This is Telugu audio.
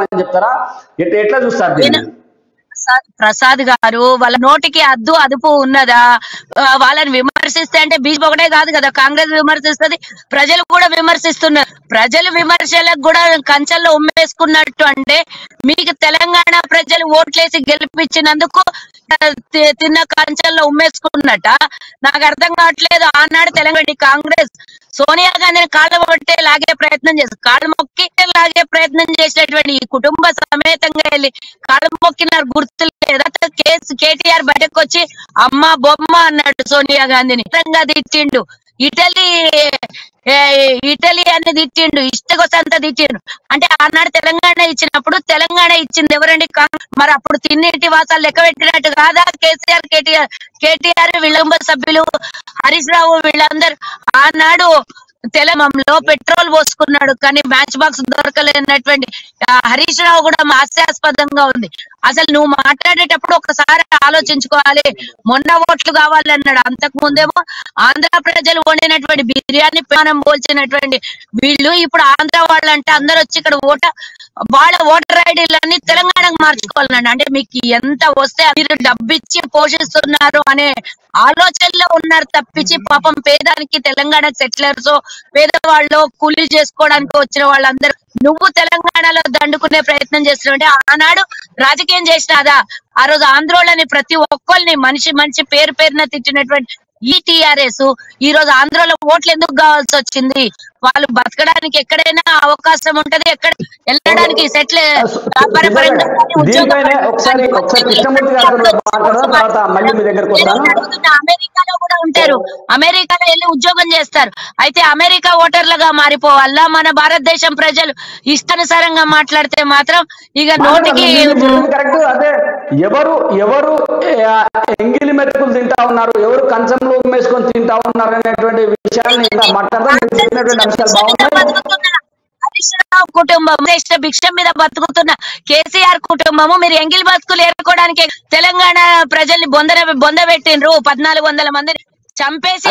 అని చెప్తారా? ఎట్లా చూస్తారు దీన్ని? ప్రసాద్ గారు వాళ్ళ నోటికి అద్దు అదుపు ఉన్నదా? వాళ్ళని విమర్శిస్తే అంటే బీజేపీ ఒకటే కాదు కదా, కాంగ్రెస్ విమర్శిస్తుంది, ప్రజలు కూడా విమర్శిస్తున్నారు. ప్రజలు విమర్శలకు కూడా కంచెల్లో ఉమ్మేసుకున్నట్టు అంటే మీకు తెలంగాణ ప్రజలు ఓట్లేసి గెలిపించినందుకు తిన్న కంచెల్లో ఉమ్మేసుకున్నట్ట నాకు అర్థం కావట్లేదు. ఆనాడు తెలంగాణ కాంగ్రెస్ సోనియా గాంధీని కాళ్ళ పట్టే లాగే ప్రయత్నం చేస్తారు, కాళ్ళు మొక్కి లాగే ప్రయత్నం చేసినటువంటి ఈ కుటుంబ సమేతంగా వెళ్ళి కాళ్ళు మొక్కినారు గుర్తు లేదా? కేటీఆర్ బయటకు వచ్చి అమ్మ బొమ్మ అన్నాడు సోనియా గాంధీని, తిట్టిండు. ఇటలీ అని తిట్టిండు, ఇష్టకొసంతా తిట్టిండు. అంటే ఆనాడు తెలంగాణ ఇచ్చినప్పుడు తెలంగాణ ఇచ్చింది ఎవరండి? మరి అప్పుడు తిన్నింటి వాసాలు లెక్క పెట్టినట్టు కాదా కేటీఆర్ విళంబ సభ్యులు హరీష్ రావు వీళ్ళందరూ ఆనాడు తెలంగాణలో పెట్రోల్ పోసుకున్నాడు, కానీ మ్యాచ్ బాక్స్ దొరకలేనటువంటి హరీష్ రావు కూడా హాస్యాస్పదంగా ఉంది. అసలు నువ్వు మాట్లాడేటప్పుడు ఒకసారి ఆలోచించుకోవాలి. మొన్న ఓట్లు కావాలన్నాడు, అంతకు ముందేమో ఆంధ్ర ప్రజలు వండినటువంటి బిర్యానీ పానం పోల్చినటువంటి వీళ్ళు ఇప్పుడు ఆంధ్ర వాళ్ళు అంటే అందరు వచ్చి ఇక్కడ వాళ్ళ ఓటర్ ఐడీలన్నీ తెలంగాణకు మార్చుకోవాలండి. అంటే మీకు ఎంత వస్తే మీరు డబ్బిచ్చి పోషిస్తున్నారు అనే ఆలోచనలో ఉన్నారు తప్పించి పాపం పేదానికి తెలంగాణ సెటిలర్స్ పేదవాళ్ళు కూలీ చేసుకోవడానికి వచ్చిన వాళ్ళందరూ నువ్వు తెలంగాణలో దండుకునే ప్రయత్నం చేస్తున్నావు. ఆనాడు రాజకీయం చేసినాదా? ఆ రోజు ఆంధ్రోళ్ళని ప్రతి ఒక్కరిని మనిషి పేరు పేరున తిట్టినటువంటి ఈ టీఆర్ఎస్ ఈ రోజు ఆంధ్రలో ఓట్లు ఎందుకు కావాల్సి వచ్చింది? వాళ్ళు బతకడానికి ఎక్కడైనా అవకాశం ఉంటది, ఎక్కడ వెళ్ళడానికి సెటిల్ అమెరికాలో కూడా ఉంటారు, అమెరికాలో వెళ్ళి ఉద్యోగం చేస్తారు. అయితే అమెరికా ఓటర్లుగా మారిపోవాలా? మన భారతదేశం ప్రజలు ఇష్టానుసారంగా మాట్లాడితే మాత్రం ఇక నోటికి ఎవరు ఎంగిలి మెతుకులు తింటా ఉన్నారు, ఎవరు కంచంలో ఉమ్మేసుకొని తింటా ఉన్నారు అనేటువంటి విషయాన్ని కుటుంబం భిక్షం మీద బతుకుతున్న కేసీఆర్ కుటుంబము మీరు ఎంగిలి బతుకులు ఏరుకోవడానికి తెలంగాణ ప్రజల్ని బొంద పెట్టిండ్రు. 1400 మందిని చంపేసి